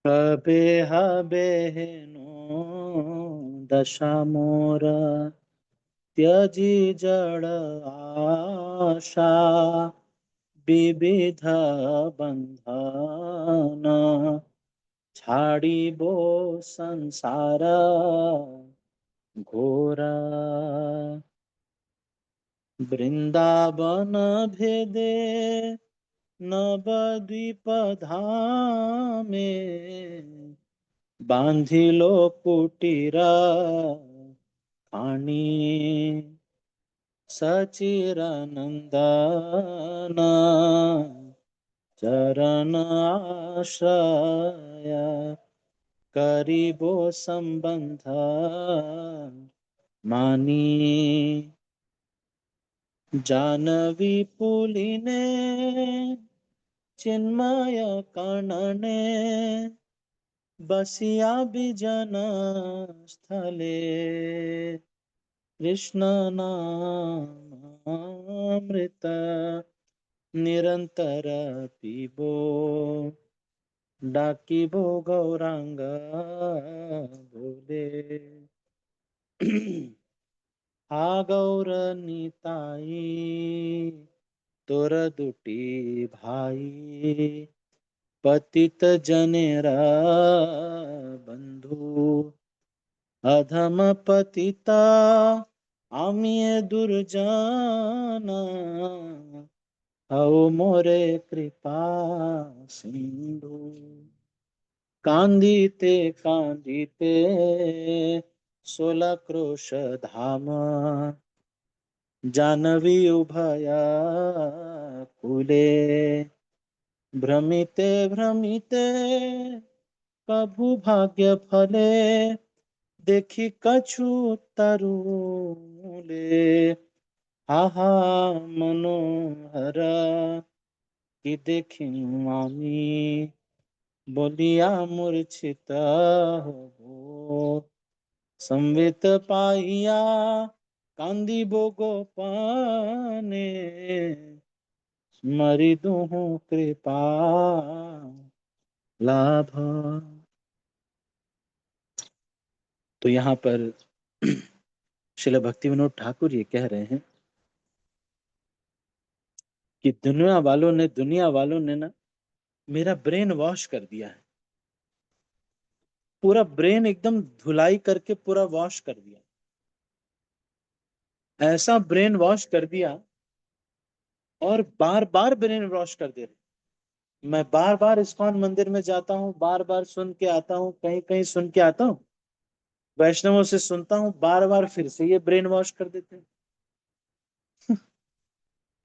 कबे हबेनो दशा मोरा त्यजी जड़ आशा विविध बंधन छाड़िबो संसार घोरा वृंदावन भेदे नवद्वीप धामे बांधिलो कुटीरा खानी सचिरनंदन चरण आश्रय करिबो संबंध मानी जानवी पुलिने चिन्मय कर्णने बसिया बिजन स्थले कृष्ण नामृत निरंतर पीबो डाकिबो गौरांग बोले हा गौर निताई तोर दुटी भाई पतित जनेरा बंधु अधम पतिता आमिये दुर्जाना हौ मोरे कृपा सिंधु कांदीते कांदीते सोला क्रोश धाम जानवी उभया कुले भ्रमिते भ्रमिते कभु भाग्य फले देखी कछु तरुले आहा मनोहर की देखी आमी बोलिया मूर्छित हो संवित पाइया कांदी बोगो पाने मरी दुहु कृपा लाभ। तो यहाँ पर श्रील भक्ति विनोद ठाकुर ये कह रहे हैं कि दुनिया वालों ने ना मेरा ब्रेन वॉश कर दिया है, पूरा ब्रेन एकदम धुलाई करके पूरा वॉश कर दिया, ऐसा ब्रेन वॉश कर दिया और बार बार ब्रेन वॉश कर दे रहे। मैं बार बार इस्कॉन मंदिर में जाता हूँ, बार बार सुन के आता हूँ, कहीं कहीं सुन के आता हूँ, वैष्णवों से सुनता हूँ, बार बार फिर से ये ब्रेन वॉश कर देते हैं।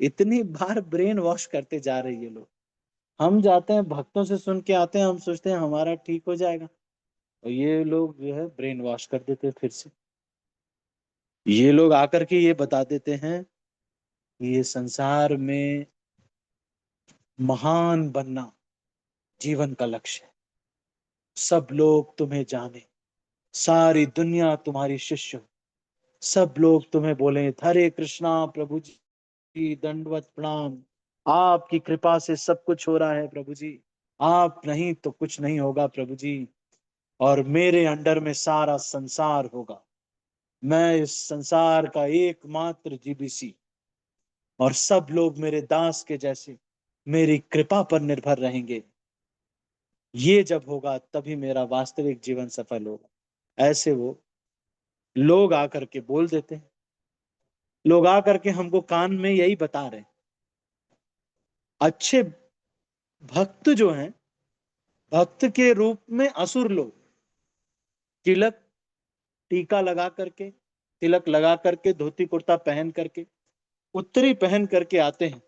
इतनी बार ब्रेन वॉश करते जा रहे ये लोग। हम जाते हैं भक्तों से सुन के आते हैं, हम सोचते हैं हमारा ठीक हो जाएगा, और ये लोग जो है ब्रेन वॉश कर देते हैं फिर से। ये लोग आकर के ये बता देते हैं कि ये संसार में महान बनना जीवन का लक्ष्य है, सब लोग तुम्हें जाने, सारी दुनिया तुम्हारी शिष्य हो, सब लोग तुम्हें बोले हरे कृष्णा प्रभु जी दंडवत प्रणाम, आपकी कृपा से सब कुछ हो रहा है प्रभु जी, आप नहीं तो कुछ नहीं होगा प्रभु जी, और मेरे अंडर में सारा संसार होगा, मैं इस संसार का एकमात्र जीबीसी, और सब लोग मेरे दास के जैसे मेरी कृपा पर निर्भर रहेंगे। ये जब होगा तभी मेरा वास्तविक जीवन सफल होगा। ऐसे वो लोग आकर के बोल देते हैं, लोग आकर के हमको कान में यही बता रहे हैं। अच्छे भक्त जो हैं, भक्त के रूप में असुर लोग तिलक टीका लगा करके, तिलक लगा करके, धोती कुर्ता पहन करके, उत्तरी पहन करके आते हैं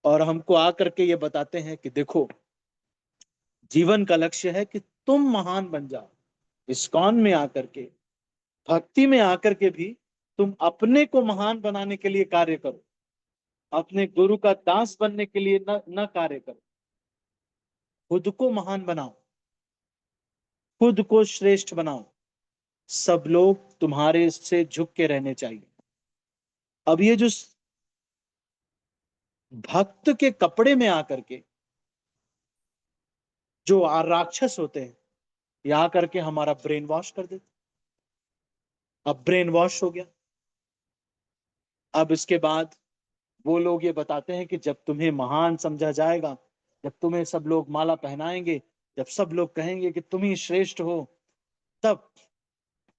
और हमको आकर के ये बताते हैं कि देखो जीवन का लक्ष्य है कि तुम महान बन जाओ। इस्कॉन में आकर के, भक्ति में आकर के भी तुम अपने को महान बनाने के लिए कार्य करो, अपने गुरु का दास बनने के लिए न कार्य करो, खुद को महान बनाओ, खुद को श्रेष्ठ बनाओ, सब लोग तुम्हारे से झुक के रहने चाहिए। अब ये जो भक्त के कपड़े में आकर के जो राक्षस होते हैं, ये आकर के हमारा ब्रेन वॉश कर देते। अब ब्रेन वॉश हो गया। अब इसके बाद वो लोग ये बताते हैं कि जब तुम्हें महान समझा जाएगा, जब तुम्हें सब लोग माला पहनाएंगे, जब सब लोग कहेंगे कि तुम ही श्रेष्ठ हो, तब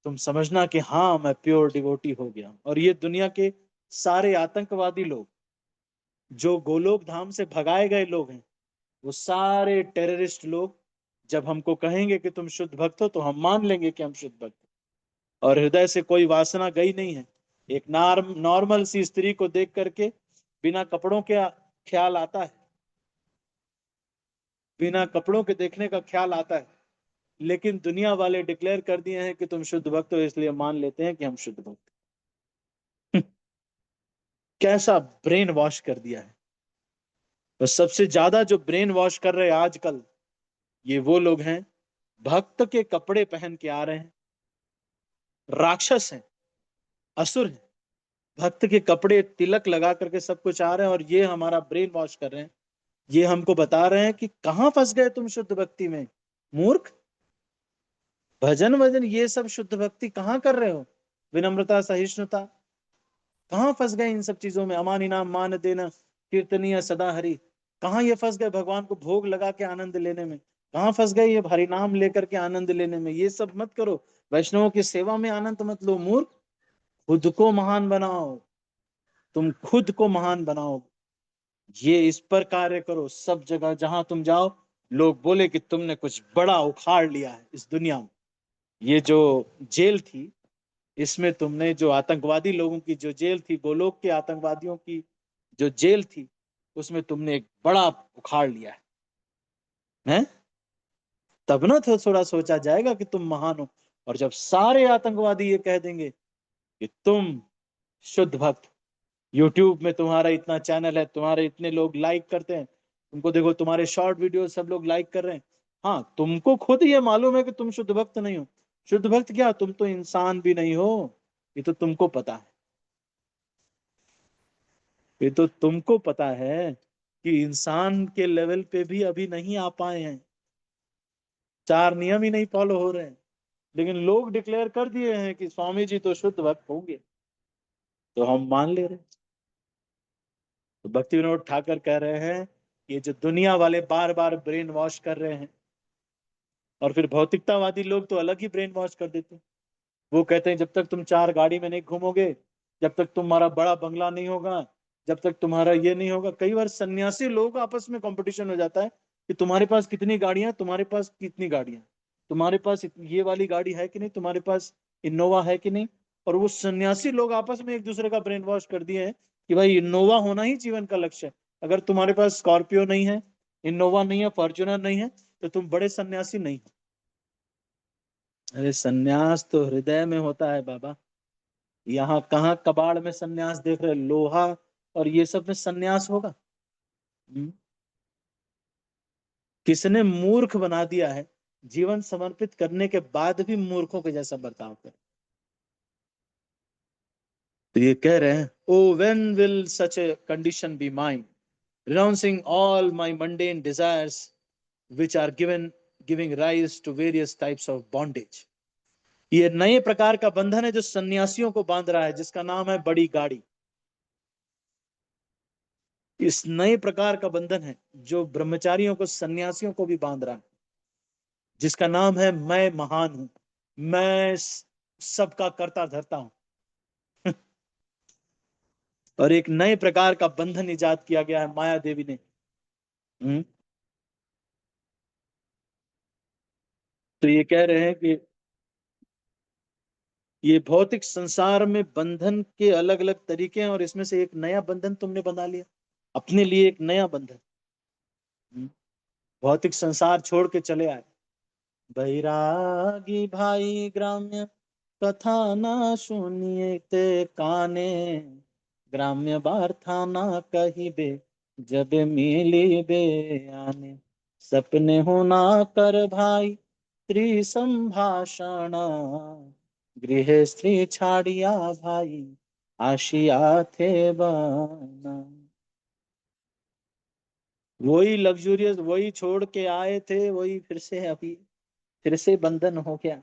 तुम समझना कि हाँ, मैं प्योर डिवोटी हो गया। और ये दुनिया के सारे आतंकवादी लोग, जो गोलोक धाम से भगाए गए लोग हैं, वो सारे टेररिस्ट लोग जब हमको कहेंगे कि तुम शुद्ध भक्त हो, तो हम मान लेंगे कि हम शुद्ध भक्त हैं। और हृदय से कोई वासना गई नहीं है। एक नॉर्मल सी स्त्री को देख करके बिना कपड़ों के ख्याल आता है, बिना कपड़ों के देखने का ख्याल आता है। लेकिन दुनिया वाले डिक्लेयर कर दिए हैं कि तुम शुद्ध भक्त हो, इसलिए मान लेते हैं कि हम शुद्ध भक्त हैं। कैसा ब्रेन वॉश कर दिया है। तो सबसे ज्यादा जो ब्रेन वॉश कर रहे हैं आजकल, ये वो लोग हैं, भक्त के कपड़े पहन के आ रहे हैं, राक्षस हैं, असुर हैं, भक्त के कपड़े तिलक लगा करके सब कुछ आ रहे हैं, और ये हमारा ब्रेन वॉश कर रहे हैं। ये हमको बता रहे हैं कि कहां फंस गए तुम शुद्ध भक्ति में, मूर्ख। भजन वजन ये सब शुद्ध भक्ति कहाँ कर रहे हो? विनम्रता, सहिष्णुता, कहाँ फंस गए इन सब चीजों में? अमानी नाम मान देना, कीर्तनीय सदा हरि, कहाँ ये फंस गए भगवान को भोग लगा के आनंद लेने में? कहाँ फंस गए ये हरि नाम लेकर के आनंद लेने में? ये सब मत करो, वैष्णवों की सेवा में आनंद मत लो, मूर्ख। खुद को महान बनाओ, तुम खुद को महान बनाओ, ये इस पर कार्य करो। सब जगह जहां तुम जाओ, लोग बोले कि तुमने कुछ बड़ा उखाड़ लिया है इस दुनिया में। ये जो जेल थी, इसमें तुमने जो आतंकवादी लोगों की जो जेल थी, गोलोक के आतंकवादियों की जो जेल थी, उसमें तुमने एक बड़ा उखाड़ लिया है। तब ना तो थोड़ा सोचा जाएगा कि तुम महान हो। और जब सारे आतंकवादी ये कह देंगे कि तुम शुद्ध भक्त, यूट्यूब में तुम्हारा इतना चैनल है, तुम्हारे इतने लोग लाइक करते हैं, तुमको देखो तुम्हारे शॉर्ट वीडियो सब लोग लाइक कर रहे हैं, हाँ, तुमको खुद ये मालूम है कि तुम शुद्ध भक्त नहीं हो। शुद्ध भक्त क्या, तुम तो इंसान भी नहीं हो। ये तो तुमको पता है, ये तो तुमको पता है कि इंसान के लेवल पे भी अभी नहीं आ पाए हैं, चार नियम ही नहीं फॉलो हो रहे हैं। लेकिन लोग डिक्लेयर कर दिए हैं कि स्वामी जी तो शुद्ध भक्त होंगे, तो हम मान ले रहे हैं। तो भक्ति विनोद ठाकर कह रहे हैं, ये जो दुनिया वाले बार बार ब्रेन वॉश कर रहे हैं, और फिर भौतिकतावादी लोग तो अलग ही ब्रेन वॉश कर देते हैं। वो कहते हैं जब तक तुम चार गाड़ी में नहीं घूमोगे, जब तक तुम्हारा बड़ा बंगला नहीं होगा, जब तक तुम्हारा ये नहीं होगा। कई बार सन्यासी लोग आपस में कंपटीशन हो जाता है कि तुम्हारे पास कितनी गाड़ियां, तुम्हारे पास कितनी गाड़ियां, तुम्हारे पास ये वाली गाड़ी है कि नहीं, तुम्हारे पास इनोवा है कि नहीं। और वो सन्यासी लोग आपस में एक दूसरे का ब्रेन वॉश कर दिए हैं कि भाई इनोवा होना ही जीवन का लक्ष्य है। अगर तुम्हारे पास स्कॉर्पियो नहीं है, इनोवा नहीं है, फॉर्च्यूनर नहीं है, तो तुम बड़े सन्यासी नहीं हो। अरे सन्यास तो हृदय में होता है बाबा। यहाँ कहाँ कबाड़ में सन्यास देख रहे, लोहा और ये सब में सन्यास होगा? हम्म? किसने मूर्ख बना दिया है, जीवन समर्पित करने के बाद भी मूर्खों के जैसा बर्ताव कर। तो ये कह रहे हैं, oh when will such a condition be mine, renouncing all my mundane desires which are giving rise to various types of bondage। ये नए प्रकार का बंधन है जो सन्यासियों को बांध रहा है, जिसका नाम है बड़ी गाड़ी। इस नए प्रकार का बंधन है जो ब्रह्मचारियों को, सन्यासियों को भी बांध रहा है, जिसका नाम है मैं महान हूं, मैं सबका करता धरता हूं। और एक नए प्रकार का बंधन इजाद किया गया है माया देवी ने। हम्म? तो ये कह रहे हैं कि ये भौतिक संसार में बंधन के अलग अलग तरीके हैं, और इसमें से एक नया बंधन तुमने बना लिया अपने लिए, एक नया बंधन। हम्म? भौतिक संसार छोड़ के चले आए। बैरागी भाई ग्राम्य कथा ना सुनिए ते काने, ग्राम्य वार्ता ना कहिबे जब मिली बे आने, सपने होना कर भाई त्रिसंभाषण, गृह स्त्री छाड़िया भाई आशिया थे बना। वही लग्जूरियस, वही छोड़ के आए थे, वही फिर से अभी फिर से बंधन हो गया।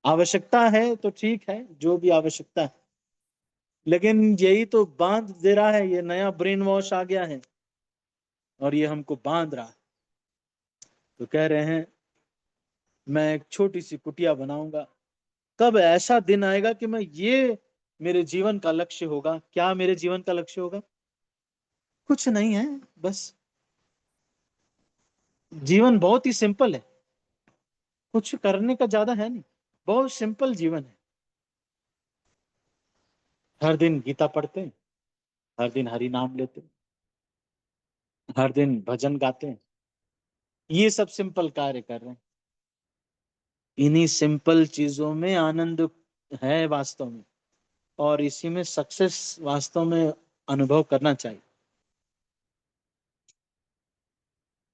आवश्यकता है तो ठीक है, जो भी आवश्यकता है, लेकिन यही तो बांध दे रहा है, ये नया ब्रेन वॉश आ गया है और ये हमको बांध रहा है। तो कह रहे हैं मैं एक छोटी सी कुटिया बनाऊंगा। कब ऐसा दिन आएगा कि मैं ये मेरे जीवन का लक्ष्य होगा? क्या मेरे जीवन का लक्ष्य होगा? कुछ नहीं है, बस जीवन बहुत ही सिंपल है, कुछ करने का ज्यादा है नहीं, बहुत सिंपल जीवन है। हर दिन गीता पढ़ते हैं, हर दिन हरि नाम लेते हैं, हर दिन भजन गाते हैं, ये सब सिंपल कार्य कर रहे हैं। इन्हीं सिंपल चीजों में आनंद है वास्तव में, और इसी में सक्सेस वास्तव में अनुभव करना चाहिए।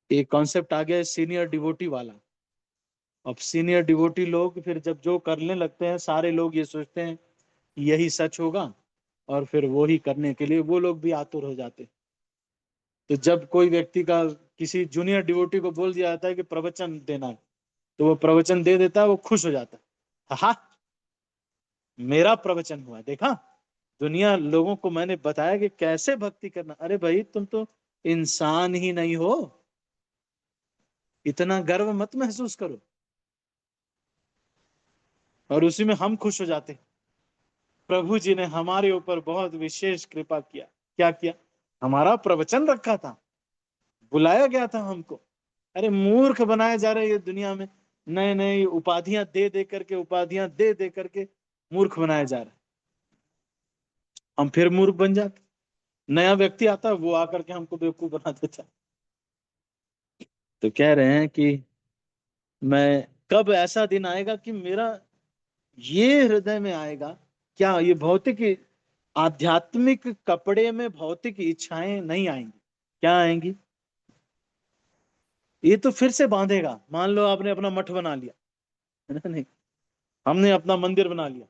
एक कॉन्सेप्ट आ गया है सीनियर डिवोटी वाला। अब सीनियर डिवोटी लोग फिर जब जो करने लगते हैं, सारे लोग ये सोचते हैं यही सच होगा, और फिर वो ही करने के लिए वो लोग भी आतुर हो जाते हैं। तो जब कोई व्यक्ति का किसी जूनियर डिवोटी को बोल दिया जाता है कि प्रवचन देना है, तो वो प्रवचन दे देता है, वो खुश हो जाता है, हा मेरा प्रवचन हुआ, देखा दुनिया लोगों को मैंने बताया कि कैसे भक्ति करना। अरे भाई तुम तो इंसान ही नहीं हो, इतना गर्व मत महसूस करो। और उसी में हम खुश हो जाते हैं, प्रभु जी ने हमारे ऊपर बहुत विशेष कृपा किया। क्या किया? हमारा प्रवचन रखा था, बुलाया गया था हमको। अरे मूर्ख बनाए जा रहे हैं ये दुनिया में, नए नए उपाधियां दे दे करके मूर्ख बनाया जा रहा है। हम फिर मूर्ख बन जाते, नया व्यक्ति आता है वो आकर के हमको बेवकूफ बना देता है। तो कह रहे हैं कि मैं, कब ऐसा दिन आएगा कि मेरा ये हृदय में आएगा, क्या ये भौतिक आध्यात्मिक कपड़े में भौतिक इच्छाएं नहीं आएंगी? क्या आएंगी? ये तो फिर से बांधेगा। मान लो आपने अपना मठ बना लिया, है ना? नहीं, हमने अपना मंदिर बना लिया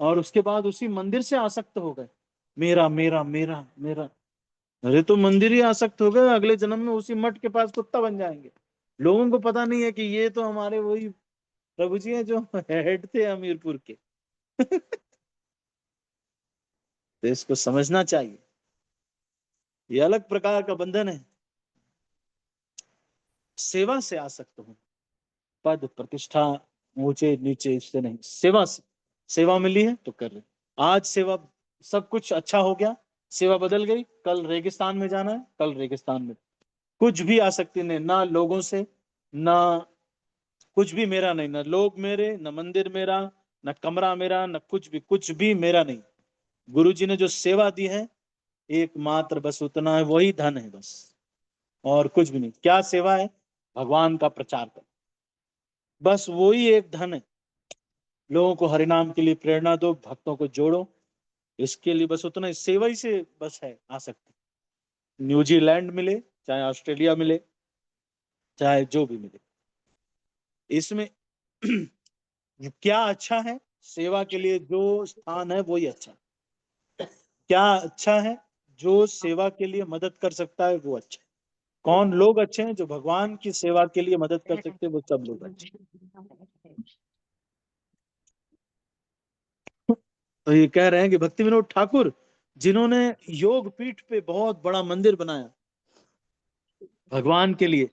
और उसके बाद उसी मंदिर से आसक्त हो गए, मेरा मेरा मेरा मेरा। अरे तो मंदिर ही आसक्त हो गए, अगले जन्म में उसी मठ के पास कुत्ता बन जाएंगे। लोगों को पता नहीं है कि ये तो हमारे वही प्रभु जी हैं जो हेड थे हमीरपुर के। तो इसको समझना चाहिए, ये अलग प्रकार का बंधन है। सेवा से आसक्त हो, पद प्रतिष्ठा ऊंचे नीचे इससे नहीं, सेवा से। सेवा मिली है तो कर रहे। आज सेवा, सब कुछ अच्छा हो गया, सेवा बदल गई, कल रेगिस्तान में जाना है, कल रेगिस्तान में। कुछ भी आसक्ति नहीं, ना लोगों से, ना कुछ भी मेरा नहीं, ना लोग मेरे, ना मंदिर मेरा, ना कमरा मेरा, ना कुछ भी मेरा नहीं। गुरु जी ने जो सेवा दी है एकमात्र बस उतना है, वही धन है बस, और कुछ भी नहीं। क्या सेवा है? भगवान का प्रचार कर, बस वही एक धन है। लोगों को हरिनाम के लिए प्रेरणा दो, भक्तों को जोड़ो, इसके लिए बस उतना ही, सेवा ही से बस है आ सकते। न्यूजीलैंड मिले, चाहे ऑस्ट्रेलिया मिले, चाहे जो भी मिले, इसमें क्या अच्छा है? सेवा के लिए जो स्थान है वही अच्छा है। क्या अच्छा है? जो सेवा के लिए मदद कर सकता है वो अच्छा है। कौन लोग अच्छे हैं? जो भगवान की सेवा के लिए मदद कर सकते हैं, वो सब लोग अच्छे हैं। तो ये कह रहे हैं कि भक्ति विनोद ठाकुर, जिन्होंने योग पीठ पे बहुत बड़ा मंदिर बनाया भगवान के लिए,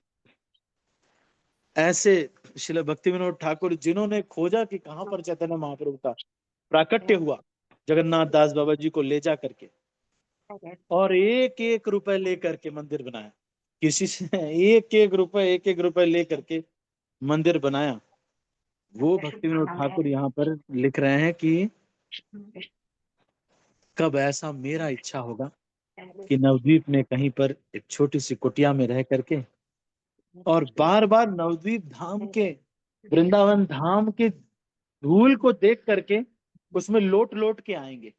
ऐसे श्रील भक्ति विनोद ठाकुर जिन्होंने खोजा कि कहां पर चैतन्य महाप्रभु का प्राकट्य हुआ, जगन्नाथ दास बाबा जी को ले जा करके, और एक एक रुपए लेकर के मंदिर बनाया। किसी से एक एक रुपए लेकर के मंदिर बनाया। वो भक्ति विनोद ठाकुर यहाँ पर लिख रहे हैं कि कब ऐसा मेरा इच्छा होगा कि नवद्वीप में कहीं पर एक छोटी सी कुटिया में रह करके, और बार बार नवद्वीप धाम के, वृंदावन धाम के धूल को देख करके उसमें लोट लोट के आएंगे।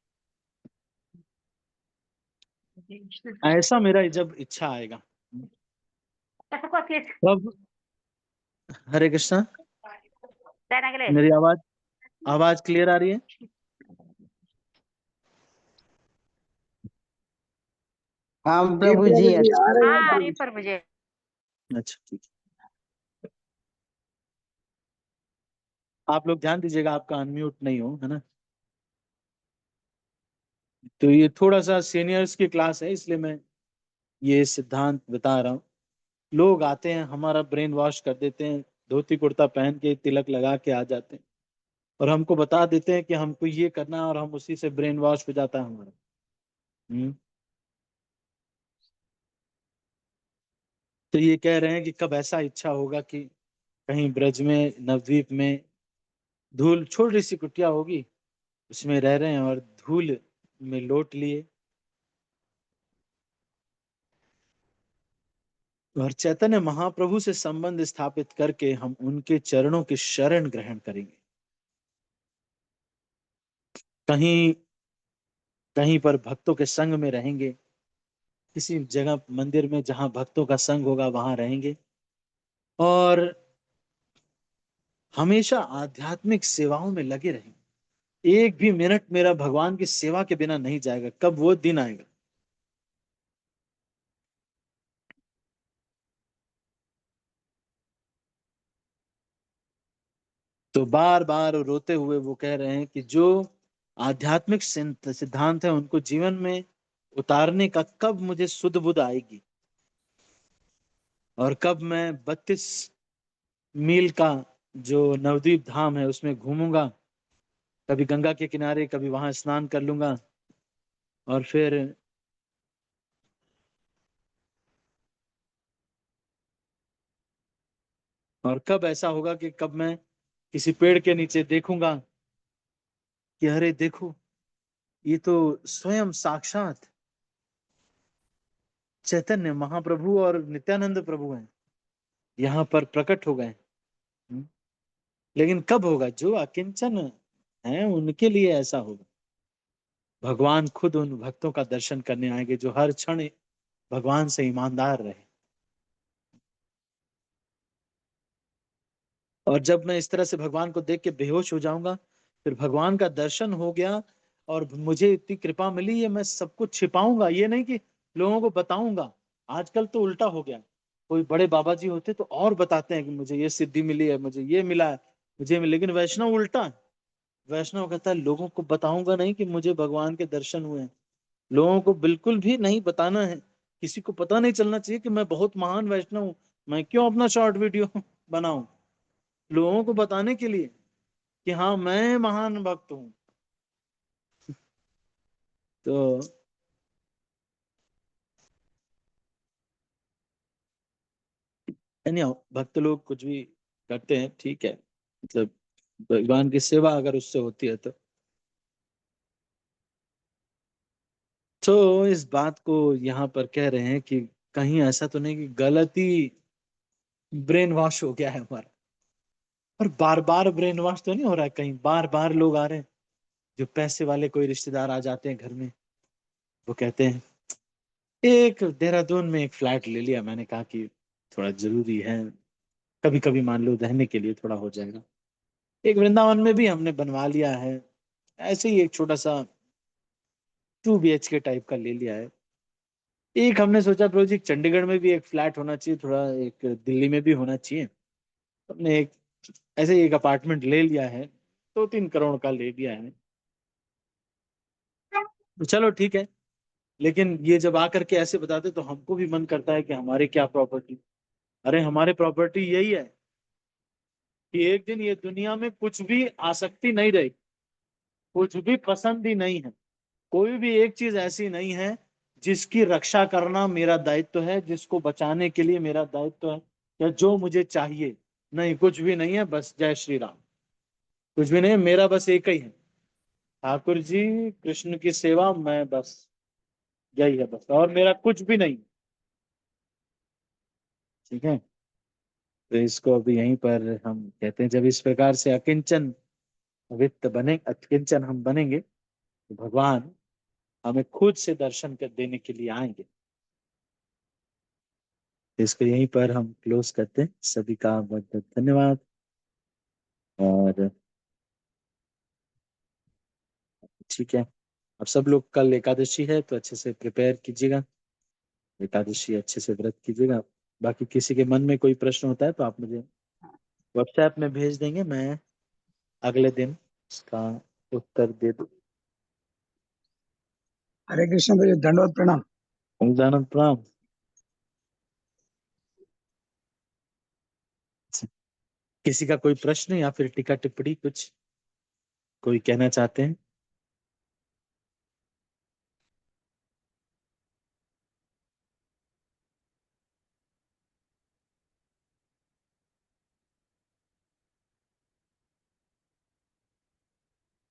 ऐसा मेरा जब इच्छा आएगा तब। हरे कृष्णा। मेरी आवाज आवाज क्लियर आ रही है? हाँ जी प्रभु जी, प्रभु जी आ अच्छा। रहे हाँ हैं आ प्रभु रही जी। प्रभु जी। अच्छा ठीक है, आप लोग ध्यान दीजिएगा आपका अनम्यूट नहीं हो, है ना। तो ये थोड़ा सा सीनियर्स की क्लास है, इसलिए मैं ये सिद्धांत बता रहा हूँ। लोग आते हैं, हमारा ब्रेन वॉश कर देते हैं, धोती कुर्ता पहन के तिलक लगा के आ जाते हैं और हमको बता देते हैं कि हमको ये करना है, और हम उसी से ब्रेन वॉश हो जाता है हमारा। हम्म। तो ये कह रहे हैं कि कब ऐसा इच्छा होगा कि कहीं ब्रज में, नवद्वीप में धूल, छोटी सी कुटिया होगी, उसमें रह रहे हैं और धूल में लौट लिए और चैतन्य महाप्रभु से संबंध स्थापित करके हम उनके चरणों की शरण ग्रहण करेंगे। कहीं कहीं पर भक्तों के संग में रहेंगे, किसी जगह मंदिर में जहां भक्तों का संग होगा वहां रहेंगे और हमेशा आध्यात्मिक सेवाओं में लगे रहेंगे। एक भी मिनट मेरा भगवान की सेवा के बिना नहीं जाएगा। कब वो दिन आएगा। तो बार बार रोते हुए वो कह रहे हैं कि जो आध्यात्मिक सिद्धांत है उनको जीवन में उतारने का कब मुझे सुध बुध आएगी, और कब मैं 32 मील का जो नवद्वीप धाम है उसमें घूमूंगा, कभी गंगा के किनारे, कभी वहां स्नान कर लूंगा, और फिर और कब ऐसा होगा कि कब मैं किसी पेड़ के नीचे देखूंगा कि अरे देखो, ये तो स्वयं साक्षात चैतन्य महाप्रभु और नित्यानंद प्रभु हैं, यहाँ पर प्रकट हो गए। लेकिन कब होगा? जो अकिंचन है उनके लिए ऐसा होगा। भगवान खुद उन भक्तों का दर्शन करने आएंगे जो हर क्षण भगवान से ईमानदार रहे। और जब मैं इस तरह से भगवान को देख के बेहोश हो जाऊंगा, फिर भगवान का दर्शन हो गया और मुझे इतनी कृपा मिली है, मैं सब कुछ छिपाऊंगा, ये नहीं कि लोगों को बताऊंगा। आजकल तो उल्टा हो गया। कोई बड़े बाबा जी होते तो और बताते हैं कि मुझे ये सिद्धि मिली है, मुझे ये मिला है, लेकिन वैष्णव उल्टा है। वैष्णव कहता है लोगों को बताऊंगा नहीं कि मुझे भगवान के दर्शन हुए हैं। लोगों को बिल्कुल भी नहीं बताना है। किसी को पता नहीं चलना चाहिए कि मैं बहुत महान वैष्णव हूँ। मैं क्यों अपना शॉर्ट वीडियो बनाऊं लोगों को बताने के लिए कि हाँ मैं महान भक्त हूँ। तो anyhow, भक्त लोग कुछ भी करते हैं, ठीक है, मतलब भगवान की सेवा अगर उससे होती है तो इस बात को यहाँ पर कह रहे हैं कि कहीं ऐसा तो नहीं कि गलती ब्रेन वॉश हो गया है हमारा। और बार बार ब्रेन वॉश तो नहीं हो रहा है, कहीं बार बार लोग आ रहे हैं। जो पैसे वाले कोई रिश्तेदार आ जाते हैं घर में, वो कहते हैं एक देहरादून में एक फ्लैट ले लिया, मैंने कहा कि थोड़ा जरूरी है, कभी कभी मान लो रहने के लिए थोड़ा हो जाएगा। एक वृंदावन में भी हमने बनवा लिया है, ऐसे ही एक छोटा सा 2 BHK टाइप का ले लिया है। एक हमने सोचा प्रभु जी चंडीगढ़ में भी एक फ्लैट होना चाहिए, थोड़ा एक दिल्ली में भी होना चाहिए। हमने एक ऐसे ही एक अपार्टमेंट ले लिया है, 2-3 करोड़ का ले लिया है। तो चलो ठीक है। लेकिन ये जब आकर के ऐसे बताते तो हमको भी मन करता है कि हमारे क्या प्रॉपर्टी। अरे हमारे प्रॉपर्टी यही है कि एक दिन ये दुनिया में कुछ भी आसक्ति नहीं रही, कुछ भी पसंद ही नहीं है, कोई भी एक चीज ऐसी नहीं है जिसकी रक्षा करना मेरा दायित्व है, जिसको बचाने के लिए मेरा दायित्व है, या जो मुझे चाहिए। नहीं, कुछ भी नहीं है। बस जय श्री राम। कुछ भी नहीं है, मेरा बस एक ही है, ठाकुर जी कृष्ण की सेवा, मैं बस यही है बस, और मेरा कुछ भी नहीं। ठीक है। तो इसको अभी यहीं पर हम कहते हैं, जब इस प्रकार से अकिंचन वित्त बने, अकिंचन हम बनेंगे तो भगवान हमें खुद से दर्शन कर देने के लिए आएंगे। तो इसको यहीं पर हम क्लोज करते हैं। सभी का बहुत बहुत धन्यवाद। और ठीक है, अब सब लोग, कल एकादशी है तो अच्छे से प्रिपेयर कीजिएगा। एकादशी अच्छे से व्रत कीजिएगा। बाकी किसी के मन में कोई प्रश्न होता है तो आप मुझे व्हाट्सएप में भेज देंगे, मैं अगले दिन इसका उत्तर दे दूँ। हरे कृष्ण भैया, दंडवत प्रणाम। दानव प्रणाम। किसी का कोई प्रश्न या फिर टीका टिप्पणी कुछ कोई कहना चाहते हैं?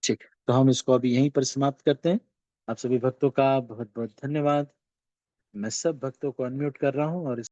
ठीक है, तो हम इसको अभी यहीं पर समाप्त करते हैं। आप सभी भक्तों का बहुत बहुत धन्यवाद। मैं सब भक्तों को अनम्यूट कर रहा हूँ और